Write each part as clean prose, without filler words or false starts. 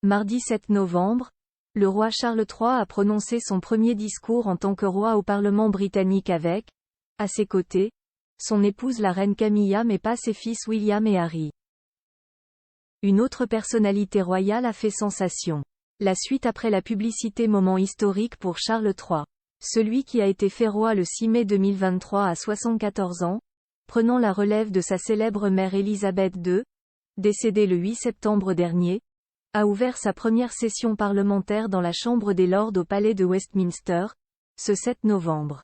Mardi 7 novembre, le roi Charles III a prononcé son premier discours en tant que roi au Parlement britannique avec, à ses côtés, son épouse la reine Camilla mais pas ses fils William et Harry. Une autre personnalité royale a fait sensation. La suite après la publicité moment historique pour Charles III. Celui qui a été fait roi le 6 mai 2023 à 74 ans, prenant la relève de sa célèbre mère Élisabeth II, décédée le 8 septembre dernier, a ouvert sa première session parlementaire dans la Chambre des Lords au Palais de Westminster, ce 7 novembre.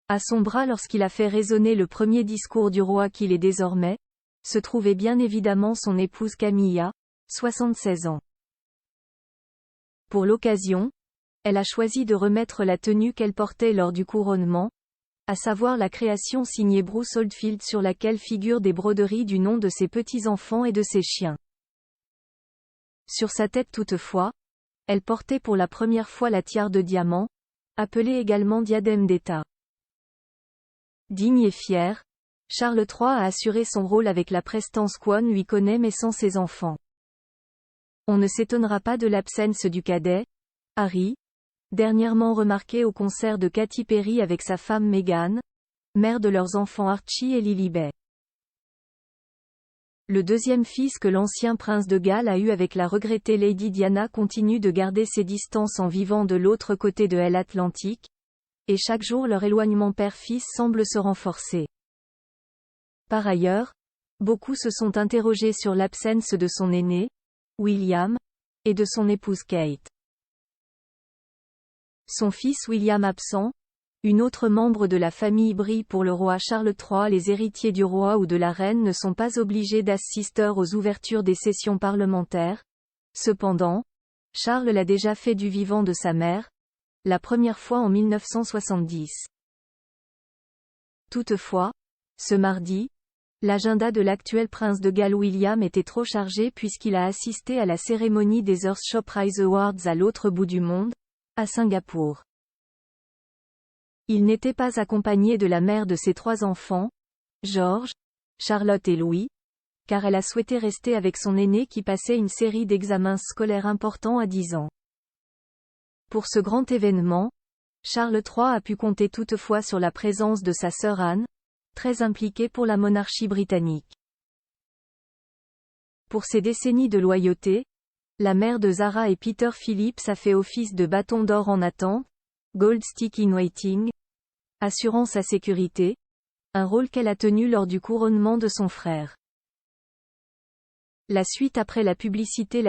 À son bras lorsqu'il a fait résonner le premier discours du roi qu'il est désormais, se trouvait bien évidemment son épouse Camilla, 76 ans. Pour l'occasion, elle a choisi de remettre la tenue qu'elle portait lors du couronnement, à savoir la création signée Bruce Oldfield sur laquelle figurent des broderies du nom de ses petits-enfants et de ses chiens. Sur sa tête toutefois, elle portait pour la première fois la tiare de diamant, appelée également diadème d'État. Digne et fier, Charles III a assuré son rôle avec la prestance qu'on lui connaît mais sans ses enfants. On ne s'étonnera pas de l'absence du cadet, Harry, dernièrement remarqué au concert de Katy Perry avec sa femme Meghan, mère de leurs enfants Archie et Lilibet. Le deuxième fils que l'ancien prince de Galles a eu avec la regrettée Lady Diana continue de garder ses distances en vivant de l'autre côté de l'Atlantique, et chaque jour leur éloignement père-fils semble se renforcer. Par ailleurs, beaucoup se sont interrogés sur l'absence de son aîné, William, et de son épouse Kate. Son fils William absent, une autre membre de la famille brille pour le roi Charles III. Les héritiers du roi ou de la reine ne sont pas obligés d'assister aux ouvertures des sessions parlementaires. Cependant, Charles l'a déjà fait du vivant de sa mère, la première fois en 1970. Toutefois, ce mardi, l'agenda de l'actuel prince de Galles William était trop chargé puisqu'il a assisté à la cérémonie des Earthshot Prize Awards à l'autre bout du monde, à Singapour. Il n'était pas accompagné de la mère de ses 3 enfants, George, Charlotte et Louis, car elle a souhaité rester avec son aîné qui passait une série d'examens scolaires importants à 10 ans. Pour ce grand événement, Charles III a pu compter toutefois sur la présence de sa sœur Anne, très impliquée pour la monarchie britannique. Pour ses décennies de loyauté, la mère de Zara et Peter Phillips a fait office de bâton d'or en attente, Gold Stick in Waiting, assurant sa sécurité, un rôle qu'elle a tenu lors du couronnement de son frère. La suite après la publicité.